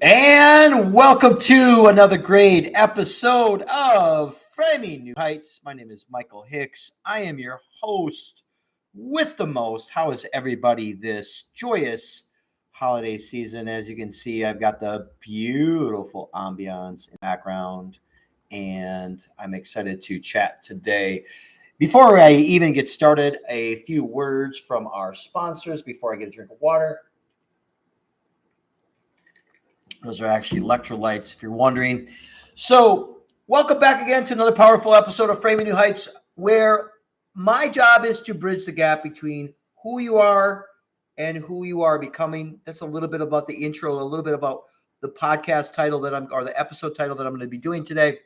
And welcome to another great episode of Framing New Heights. My name is Michael Hicks. I am your host with the most. How is everybody this joyous holiday season? As you can see, I've got the beautiful ambiance in the background, and I'm excited to chat today. Before I even get started, a few words from our sponsors before I get a drink of water. Those are actually electrolytes, if you're wondering. So, welcome back again to another powerful episode of Framing New Heights, where my job is to bridge the gap between who you are and who you are becoming. That's a little bit about the intro, a little bit about the podcast title or the episode title that I'm going to be doing today.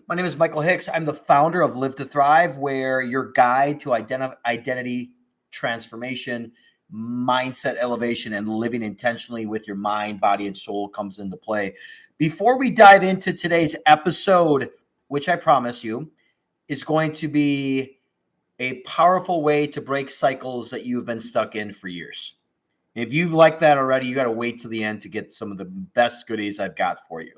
My name is Michael Hicks. I'm the founder of Live to Thrive, where your guide to identity transformation, mindset elevation, and living intentionally with your mind, body, and soul comes into play. Before we dive into today's episode, which I promise you is going to be a powerful way to break cycles that you've been stuck in for years. If you've liked that already, you got to wait till the end to get some of the best goodies I've got for you.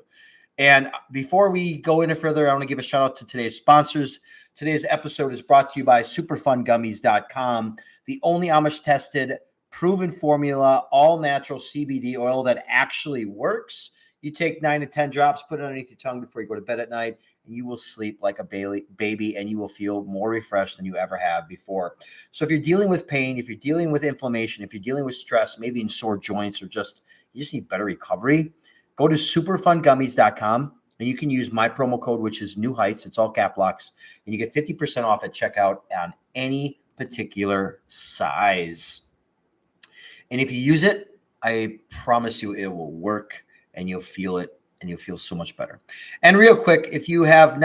And before we go any further, I want to give a shout out to today's sponsors. Today's episode is brought to you by superfungummies.com, the only Amish tested, proven formula, all natural CBD oil that actually works. You take 9 to 10 drops, put it underneath your tongue before you go to bed at night, and you will sleep like a baby, and you will feel more refreshed than you ever have before. So if you're dealing with pain, if you're dealing with inflammation, if you're dealing with stress, maybe in sore joints, or you just need better recovery, go to superfungummies.com and you can use my promo code, which is New Heights. It's all cap locks, and you get 50% off at checkout on any particular size. And if you use it, I promise you it will work, and you'll feel it, and you'll feel so much better. And real quick, if you want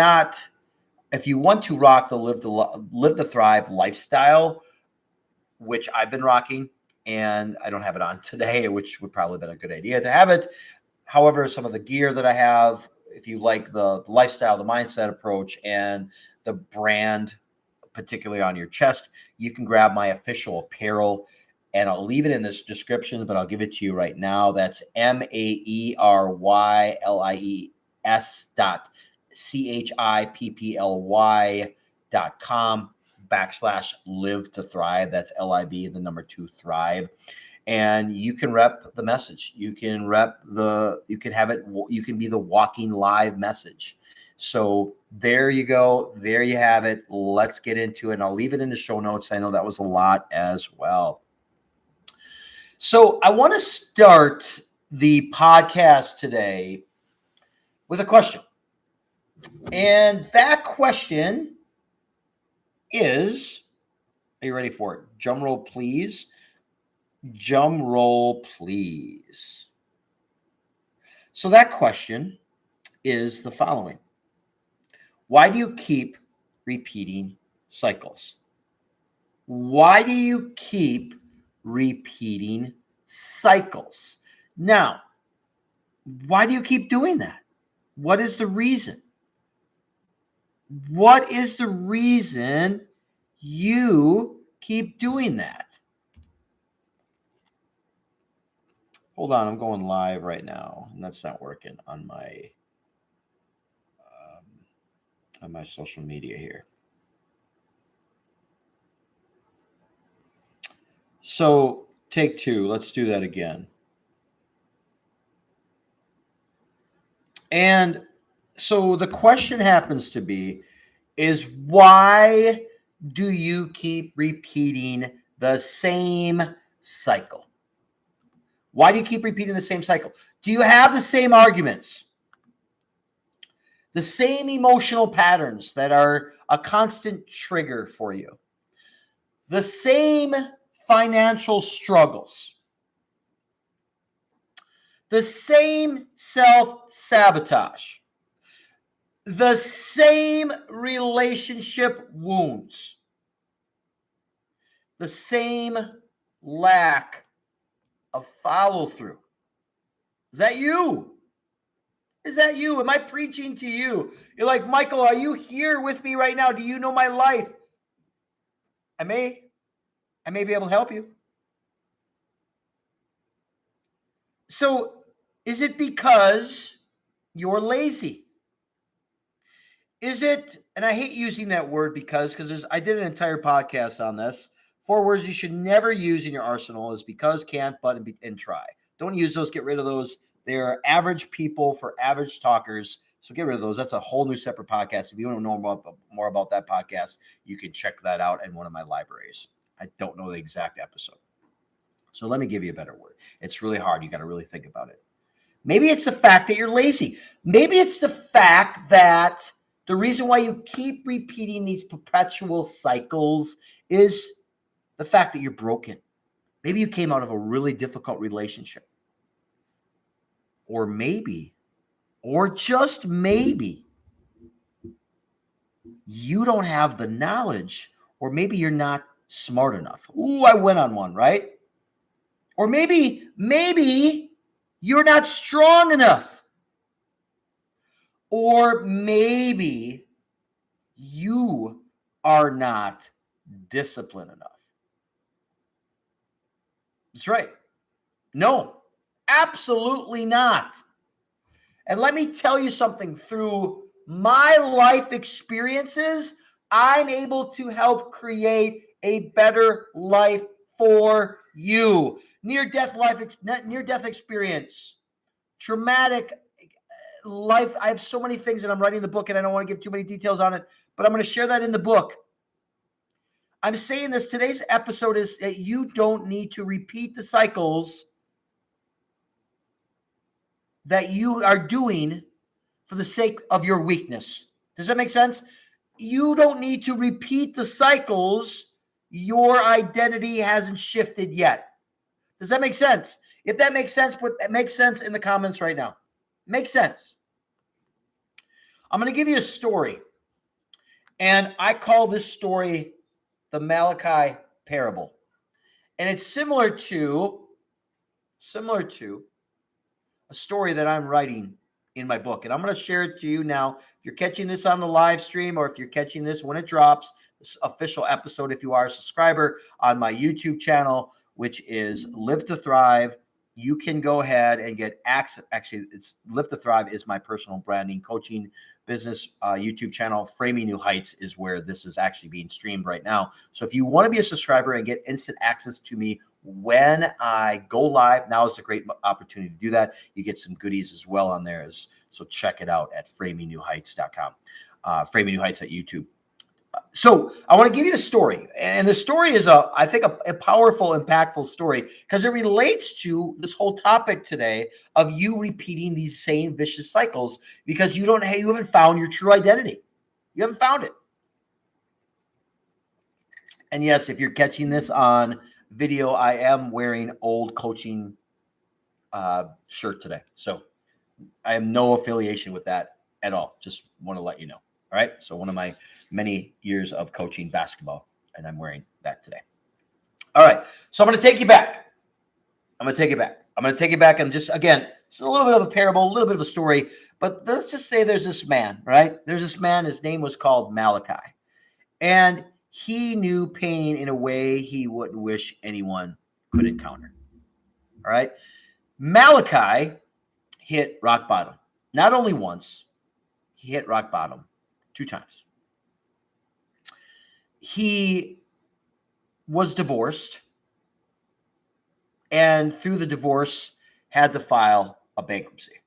to rock the Live to Thrive lifestyle, which I've been rocking, and I don't have it on today, which would probably have been a good idea to have it. However, some of the gear that I have, if you like the lifestyle, the mindset approach, and the brand, particularly on your chest, you can grab my official apparel, and I'll leave it in this description, but I'll give it to you right now. That's MAERYLIES.CHIPPLY.com/live to thrive. That's LIV, the number 2 thrive. And you can rep the message. You can be the walking live message. So there you go. There you have it. Let's get into it. And I'll leave it in the show notes. I know that was a lot as well. So I want to start the podcast today with a question. And that question is, are you ready for it? Drum roll, please. Drum roll, please. So that question is the following. Why do you keep repeating cycles? Why do you keep repeating cycles? Now, why do you keep doing that? What is the reason? What is the reason you keep doing that? Hold on, I'm going live right now, and that's not working on my social media here. So take 2. Let's do that again. And so the question happens to be is, why do you keep repeating the same cycle? Why do you keep repeating the same cycle? Do you have the same arguments? The same emotional patterns that are a constant trigger for you? The same financial struggles? The same self-sabotage? The same relationship wounds? The same lack of follow-through? Is that you? Is that you? Am I preaching to you? You're like, Michael, are you here with me right now? Do you know my life? I may be able to help you. So Is it because you're lazy? Is it, and I hate using that word because I did an entire podcast on this. 4 words you should never use in your arsenal is because, can't, but, and try. Don't use those. Get rid of those. They're average people for average talkers. So get rid of those. That's a whole new separate podcast. If you want to know more about that podcast, you can check that out in one of my libraries. I don't know the exact episode. So let me give you a better word. It's really hard. You got to really think about it. Maybe it's the fact that you're lazy. Maybe it's the fact that the reason why you keep repeating these perpetual cycles is the fact that you're broken. Maybe you came out of a really difficult relationship. Or maybe, or just maybe, you don't have the knowledge, or maybe you're not smart enough. Ooh, I went on one, right? Or maybe you're not strong enough. Or maybe you are not disciplined enough. That's right. No, absolutely not. And let me tell you something. Through my life experiences, I'm able to help create a better life for you. Near-death experience, traumatic life. I have so many things, and I'm writing the book, and I don't want to give too many details on it, but I'm going to share that in the book. I'm saying this, today's episode is that you don't need to repeat the cycles that you are doing for the sake of your weakness. Does that make sense? You don't need to repeat the cycles. Your identity hasn't shifted yet. Does that make sense? If that makes sense, put makes sense in the comments right now. Makes sense. I'm going to give you a story. And I call this story the Malachi parable. And it's similar to a story that I'm writing in my book. And I'm going to share it to you now. If you're catching this on the live stream, or if you're catching this when it drops, this official episode, if you are a subscriber on my YouTube channel, which is Live to Thrive, you can go ahead and get access. Actually, it's Live to Thrive is my personal branding coaching business YouTube channel. Framing New Heights is where this is actually being streamed right now. So if you want to be a subscriber and get instant access to me when I go live, now is a great opportunity to do that. You get some goodies as well on there. So check it out at framingnewheights.com. Framing New Heights at YouTube. So I want to give you the story. And the story is, I think, a powerful, impactful story because it relates to this whole topic today of you repeating these same vicious cycles because you haven't found your true identity. You haven't found it. And yes, if you're catching this on video, I am wearing old coaching shirt today. So I have no affiliation with that at all. Just want to let you know. All right. So one of my many years of coaching basketball, and I'm wearing that today. All right. So I'm going to take you back. I'm going to take it back. And just, again, it's a little bit of a parable, a little bit of a story, but let's just say there's this man, right? There's this man. His name was called Malachi, and he knew pain in a way he wouldn't wish anyone could encounter. All right. Malachi hit rock bottom. Not only once, he hit rock bottom 2 times. He was divorced, and through the divorce had to file a bankruptcy.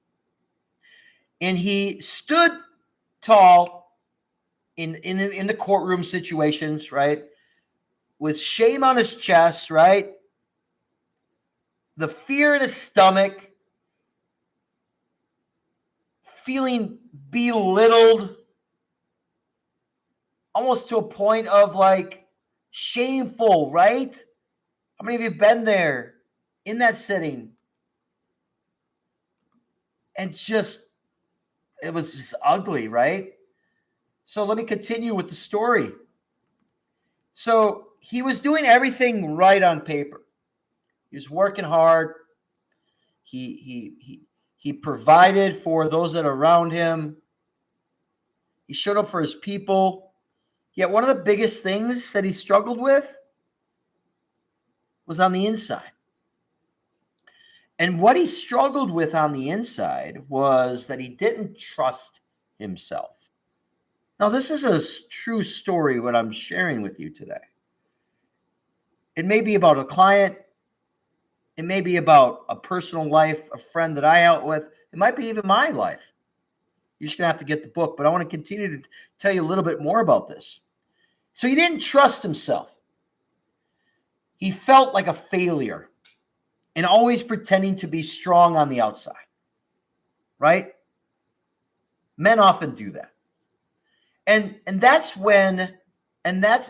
And he stood tall in the courtroom situations, right? With shame on his chest, right? The fear in his stomach, feeling belittled, almost to a point of like shameful, right? How many of you have been there in that setting? And it was just ugly, right? So let me continue with the story. So he was doing everything right on paper. He was working hard. He provided for those that are around him. He showed up for his people. Yet one of the biggest things that he struggled with was on the inside. And what he struggled with on the inside was that he didn't trust himself. Now, this is a true story, what I'm sharing with you today. It may be about a client. It may be about a personal life, a friend that I out with. It might be even my life. You're just going to have to get the book, but I want to continue to tell you a little bit more about this. So he didn't trust himself. He felt like a failure and always pretending to be strong on the outside, right? Men often do that. And that's when, that's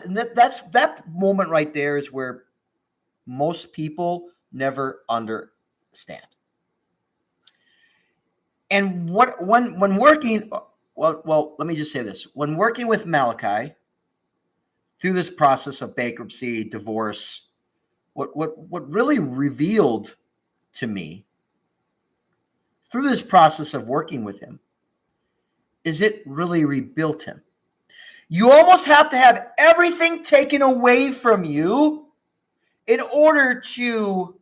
that moment right there is where most people never understand. And when working, well, let me just say this. When working with Malachi through this process of bankruptcy, divorce, what really revealed to me through this process of working with him is it really rebuilt him. You almost have to have everything taken away from you in order to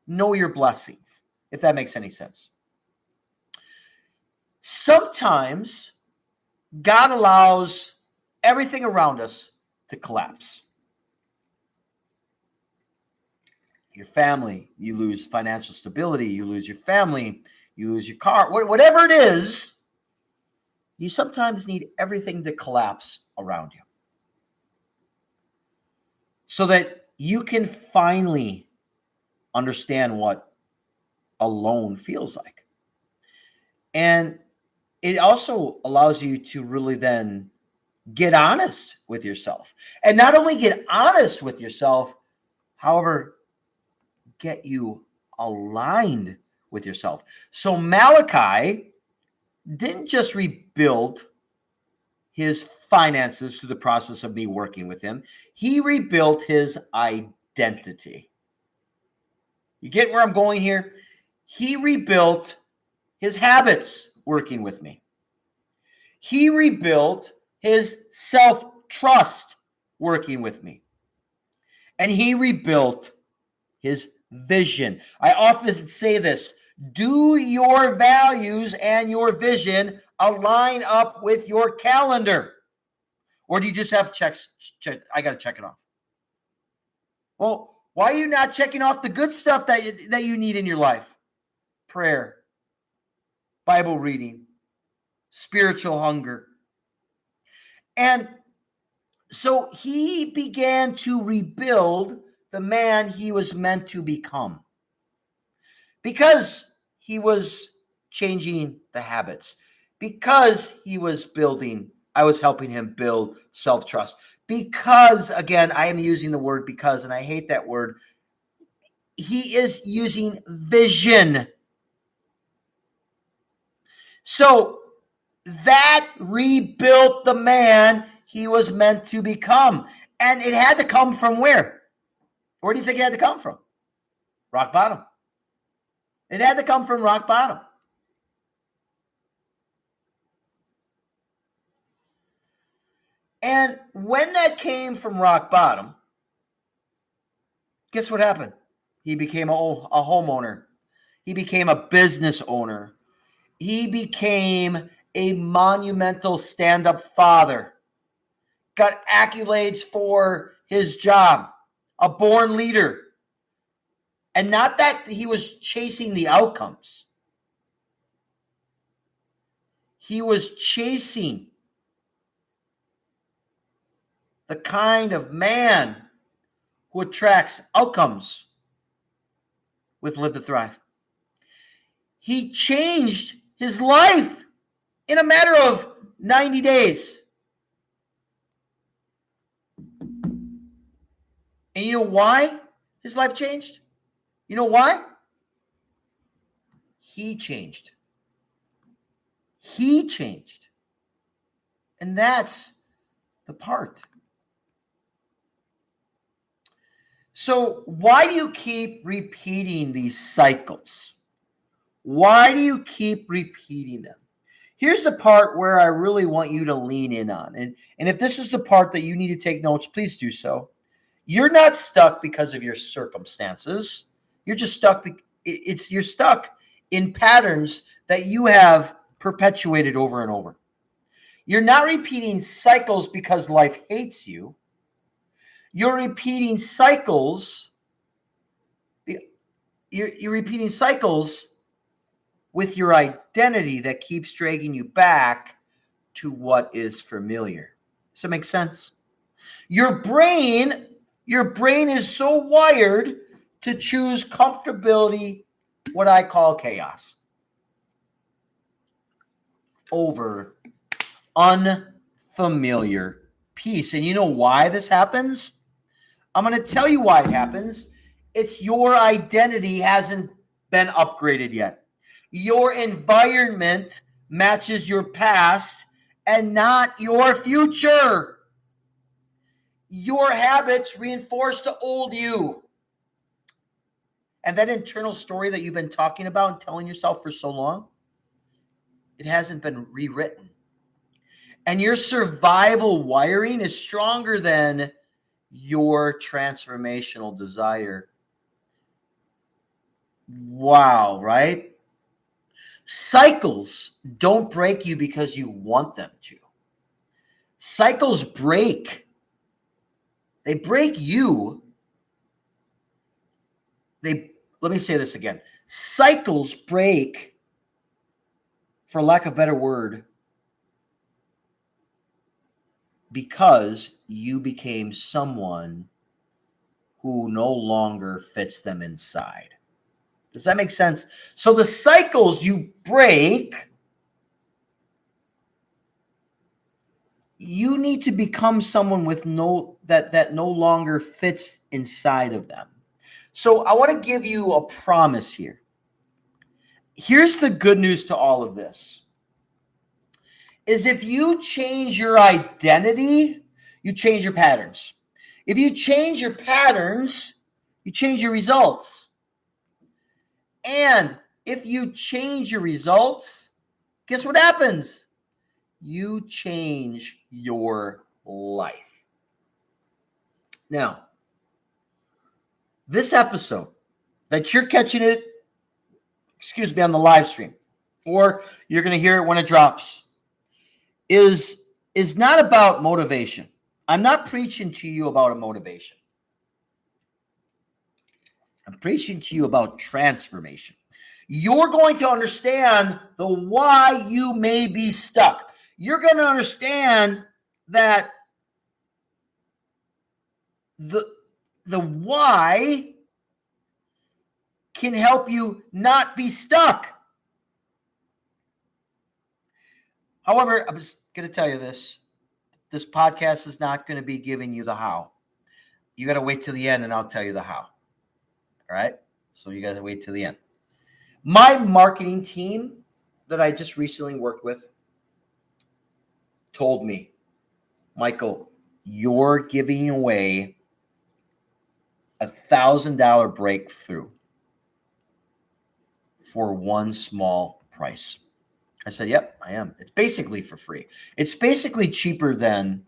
know your blessings, if that makes any sense. Sometimes God allows everything around us to collapse. Your family, you lose financial stability, you lose your family, you lose your car, whatever it is, you sometimes need everything to collapse around you so that you can finally understand what alone feels like. And it also allows you to really then get honest with yourself. And not only get honest with yourself, however, get you aligned with yourself. So Malachi didn't just rebuild his finances through the process of me working with him. He rebuilt his identity. You get where I'm going here? He rebuilt his habits working with me. He rebuilt his self-trust working with me. And he rebuilt his vision. I often say this: do your values and your vision align up with your calendar? Or do you just have checks? I got to check it off. Well, why are you not checking off the good stuff that you need in your life? Prayer, Bible reading, spiritual hunger. And so he began to rebuild the man he was meant to become, because he was changing the habits, because he was I was helping him build self-trust, because, again, I am using the word because, and I hate that word. He is using vision. So that rebuilt the man he was meant to become. And it had to come from where? Where do you think it had to come from? Rock bottom. It had to come from rock bottom. And when that came from rock bottom, guess what happened? He became a homeowner. He became a business owner. He became a monumental stand-up father. Got accolades for his job. A born leader. And not that he was chasing the outcomes. He was chasing the kind of man who attracts outcomes with Live to Thrive. He changed his life in a matter of 90 days. And you know why his life changed? You know why? He changed. He changed. And that's the part. So why do you keep repeating these cycles? Why do you keep repeating them? Here's the part where I really want you to lean in on. And if this is the part that you need to take notes, please do so. You're not stuck because of your circumstances. You're just stuck you're stuck in patterns that you have perpetuated over and over. You're not repeating cycles because life hates you. You're repeating cycles. You're repeating cycles with your identity that keeps dragging you back to what is familiar. Does that make sense? Your brain is so wired to choose comfortability, what I call chaos, over unfamiliar peace. And you know why this happens? I'm going to tell you why it happens. It's your identity hasn't been upgraded yet. Your environment matches your past and not your future. Your habits reinforce the old you. And that internal story that you've been talking about and telling yourself for so long, it hasn't been rewritten. And your survival wiring is stronger than your transformational desire. Wow, right? Cycles don't break you because you want them to. Cycles break. They break you. Let me say this again. Cycles break, for lack of a better word, because you became someone who no longer fits them inside. Does that make sense? So the cycles you break, you need to become someone with that no longer fits inside of them. So I want to give you a promise here. Here's the good news to all of this. Is if you change your identity, you change your patterns. If you change your patterns, you change your results. And if you change your results, guess what happens? You change your life. Now, this episode that you're catching it, on the live stream, or you're going to hear it when it drops, is not about motivation. I'm not preaching to you about a motivation. I'm preaching to you about transformation. You're going to understand the why you may be stuck. You're going to understand that the why can help you not be stuck. However, I'm just going to tell you this. This podcast is not going to be giving you the how. You got to wait till the end and I'll tell you the how. All right? So you got to wait till the end. My marketing team that I just recently worked with told me, Michael, you're giving away $1,000 breakthrough for one small price. I said, yep, I am. It's basically for free. It's basically cheaper than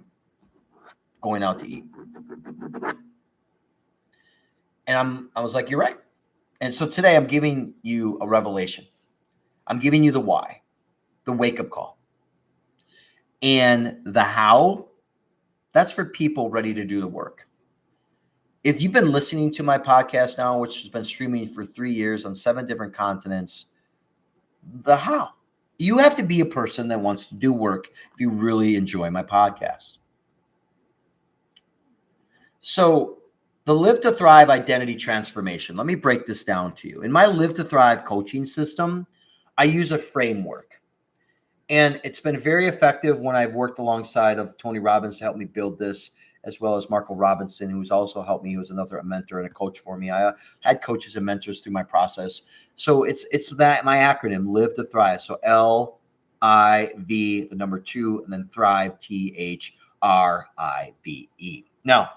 going out to eat. And I was like, you're right. And so today I'm giving you a revelation. I'm giving you the why, the wake-up call. And the how, that's for people ready to do the work. If you've been listening to my podcast now, which has been streaming for 3 years on 7 different continents, the how. You have to be a person that wants to do work if you really enjoy my podcast. So the Live to Thrive identity transformation. Let me break this down to you. In my Live to Thrive coaching system, I use a framework. And it's been very effective when I've worked alongside of Tony Robbins to help me build this, as well as Marco Robinson, who's also helped me. He was another mentor and a coach for me. I had coaches and mentors through my process. So it's that my acronym, Live to Thrive. So LIV, the number 2, and then Thrive, THRIVE. Now,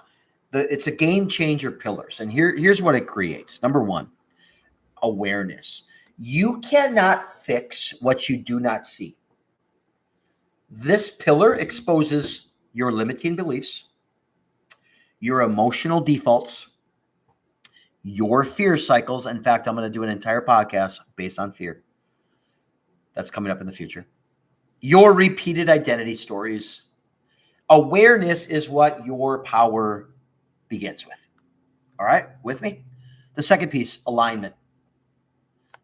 it's a game changer pillars. And here's what it creates. Number 1, awareness. You cannot fix what you do not see. This pillar exposes your limiting beliefs, your emotional defaults, your fear cycles. In fact, I'm going to do an entire podcast based on fear. That's coming up in the future. Your repeated identity stories. Awareness is what your power begins with. All right, with me? The second piece, alignment.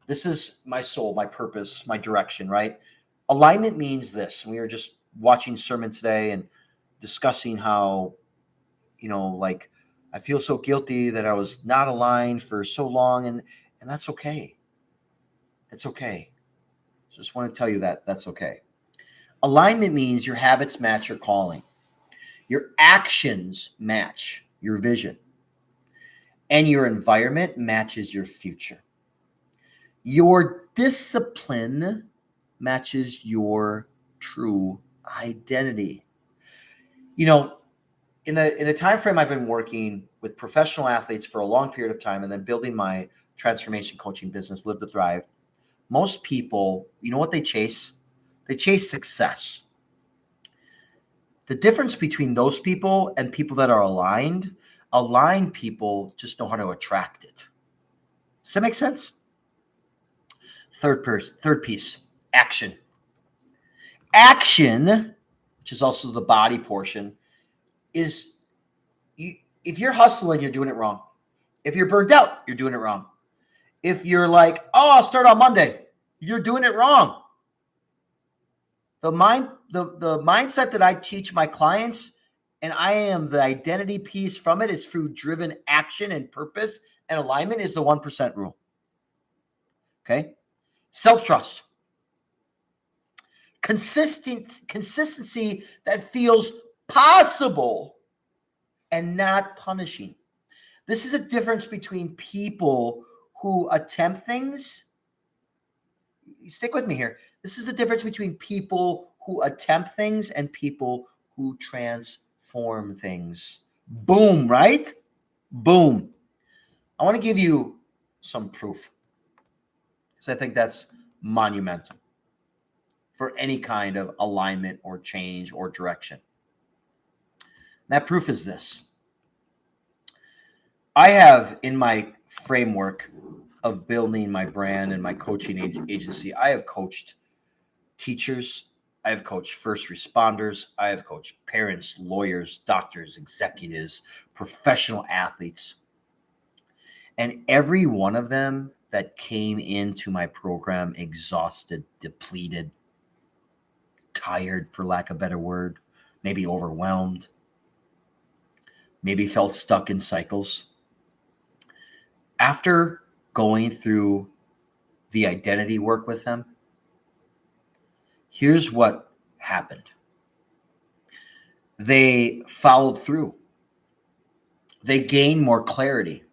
This is my soul, my purpose, my direction, right? Alignment means this. We were just watching sermon today and discussing how, like I feel so guilty that I was not aligned for so long, and that's okay. It's okay. Just want to tell you that that's okay. Alignment means your habits match your calling. Your actions match your vision. And your environment matches your future. Your discipline matches your true identity. In the time frame I've been working with professional athletes for a long period of time and then building my transformation coaching business, Live to Thrive, most people, you know what they chase? They chase success. The difference between those people and people that are aligned people just know how to attract it. Does that make sense? Third piece, action. Action, which is also the body portion, is if you're hustling, you're doing it wrong. If you're burned out, you're doing it wrong. If you're like, oh, I'll start on Monday, you're doing it wrong. The mindset that I teach my clients, and I am the identity piece from it, is through driven action and purpose and alignment, is the 1% rule. Okay? Self-trust. Consistency that feels possible and not punishing. This is a difference between people who attempt things. Stick with me here. This is the difference between people who attempt things and people who transform things. Boom, right? Boom. I want to give you some proof because I think that's monumental for any kind of alignment or change or direction. That proof is this. I have in my framework of building my brand and my coaching agency, I have coached teachers, I have coached first responders, I have coached parents, lawyers, doctors, executives, professional athletes. And every one of them that came into my program exhausted, depleted, tired, for lack of a better word, maybe overwhelmed, maybe felt stuck in cycles. After going through the identity work with them, here's what happened. They followed through. They gained more clarity.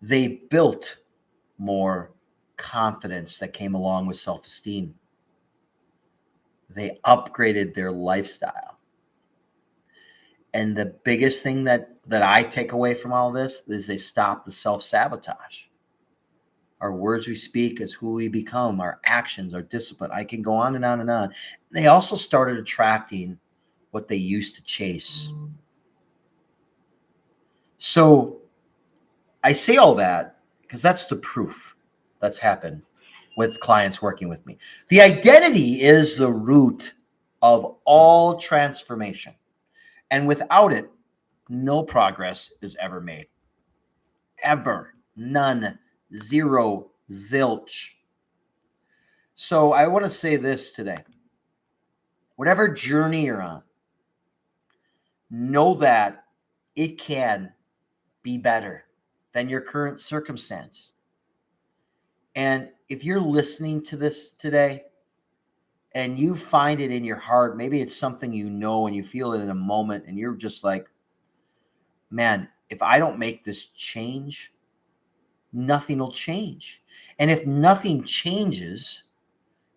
They built more confidence that came along with self-esteem. They upgraded their lifestyle. And the biggest thing that I take away from all this is they stopped the self-sabotage. Our words we speak is who we become, our actions, our discipline. I can go on and on and on. They also started attracting what they used to chase. So I say all that because that's the proof that's happened with clients working with me. The identity is the root of all transformation. And without it, no progress is ever made. Ever. None. Zero. Zilch. So I want to say this today. Whatever journey you're on, know that it can be better than your current circumstance. And if you're listening to this today and you find it in your heart, maybe it's something you know and you feel it in a moment and you're just like, man, if I don't make this change, nothing will change. And if nothing changes,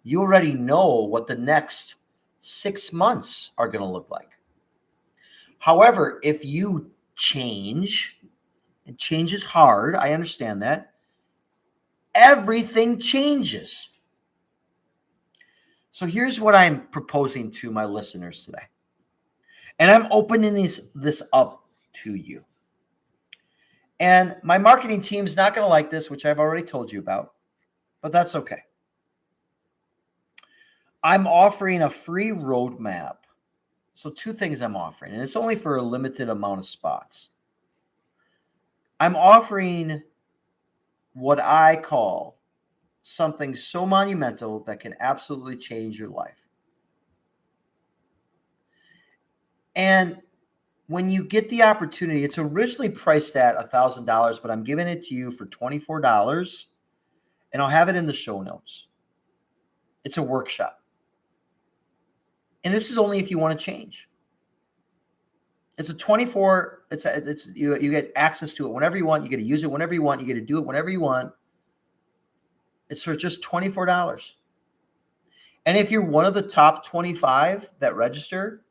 you already know what the next 6 months are going to look like. However, if you change, and change is hard, I understand that, everything changes. So here's what I'm proposing to my listeners today. And I'm opening this up to you. And my marketing team's not going to like this, which I've already told you about, but that's okay. I'm offering a free roadmap. So 2 things I'm offering, and it's only for a limited amount of spots. I'm offering what I call something so monumental that can absolutely change your life. And when you get the opportunity, it's originally priced at $1,000, but I'm giving it to you for $24, and I'll have it in the show notes. It's a workshop. And this is only if you want to change. It's a 24, you get access to it whenever you want. You get to use it whenever you want. You get to do it whenever you want. It's for just $24. And if you're one of the top 25 that register,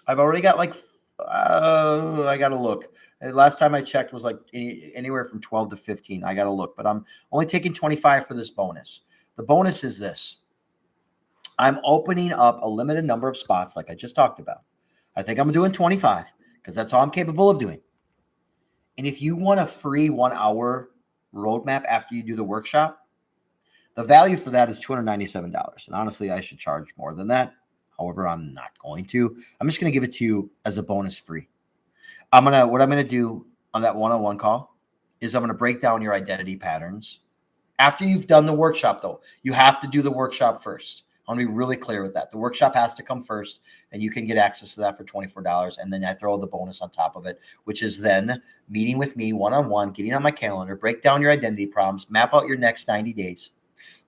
I've already got I got to look. Last time I checked was like anywhere from 12 to 15. I got to look, but I'm only taking 25 for this bonus. The bonus is this. I'm opening up a limited number of spots like I just talked about. I think I'm doing 25 because that's all I'm capable of doing. And if you want a free 1-hour roadmap after you do the workshop, the value for that is $297. And honestly, I should charge more than that. However, I'm not going to. I'm just going to give it to you as a bonus free. What I'm going to do on that one-on-one call is I'm going to break down your identity patterns. After you've done the workshop, though, you have to do the workshop first. I want to be really clear with that. The workshop has to come first, and you can get access to that for $24. And then I throw the bonus on top of it, which is then meeting with me one-on-one, getting on my calendar, break down your identity problems, map out your next 90 days,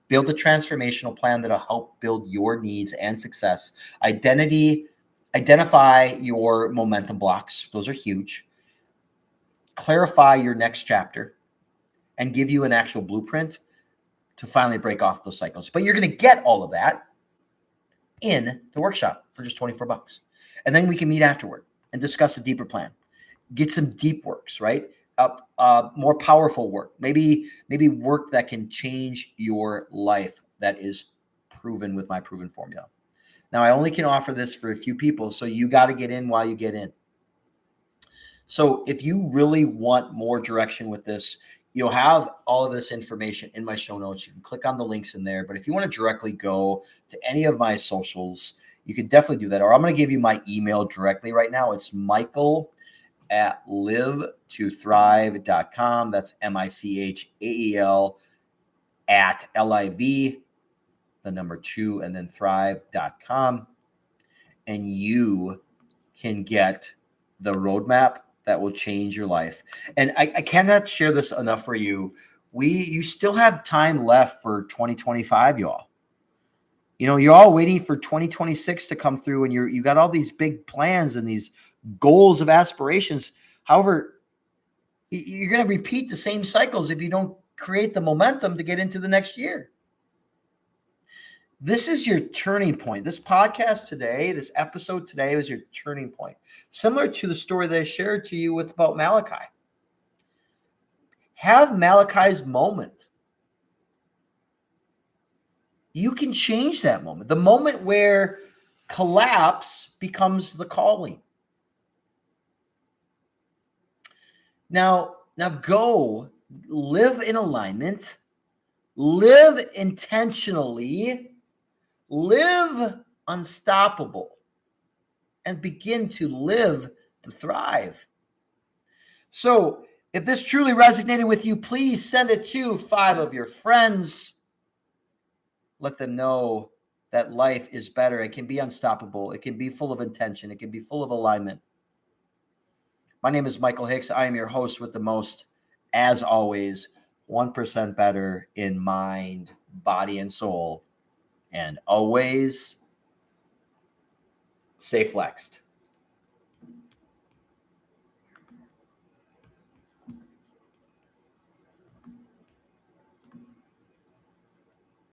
build a transformational plan that'll help build your needs and success. Identify your momentum blocks. Those are huge. Clarify your next chapter and give you an actual blueprint to finally break off those cycles. But you're going to get all of that in the workshop for just $24. And then we can meet afterward and discuss a deeper plan. Get some deep works, right? More powerful work. Maybe work that can change your life that is proven with my proven formula. Now, I only can offer this for a few people, so you got to get in while you get in. So if you really want more direction with this, you'll have all of this information in my show notes. You can click on the links in there. But if you want to directly go to any of my socials, you can definitely do that. Or I'm going to give you my email directly right now. It's michael@live2thrive.com. That's MICHAEL @LIV, the number 2, and then thrive.com. And you can get the roadmap that will change your life. And I cannot share this enough for you. You still have time left for 2025, y'all. You know, you're all waiting for 2026 to come through, and you got all these big plans and these goals of aspirations. However, you're going to repeat the same cycles if you don't create the momentum to get into the next year. This is your turning point. This podcast today, this episode today was your turning point. Similar to the story that I shared to you about Malachi. Have Malachi's moment. You can change that moment. The moment where collapse becomes the calling. Now go live in alignment, live intentionally, live unstoppable, and begin to live to thrive. So if this truly resonated with you, please send it to 5 of your friends. Let them know that life is better. It can be unstoppable. It can be full of intention. It can be full of alignment. My name is Michael Hicks. I am your host with the most, as always, 1% better in mind, body, and soul. And always stay flexed.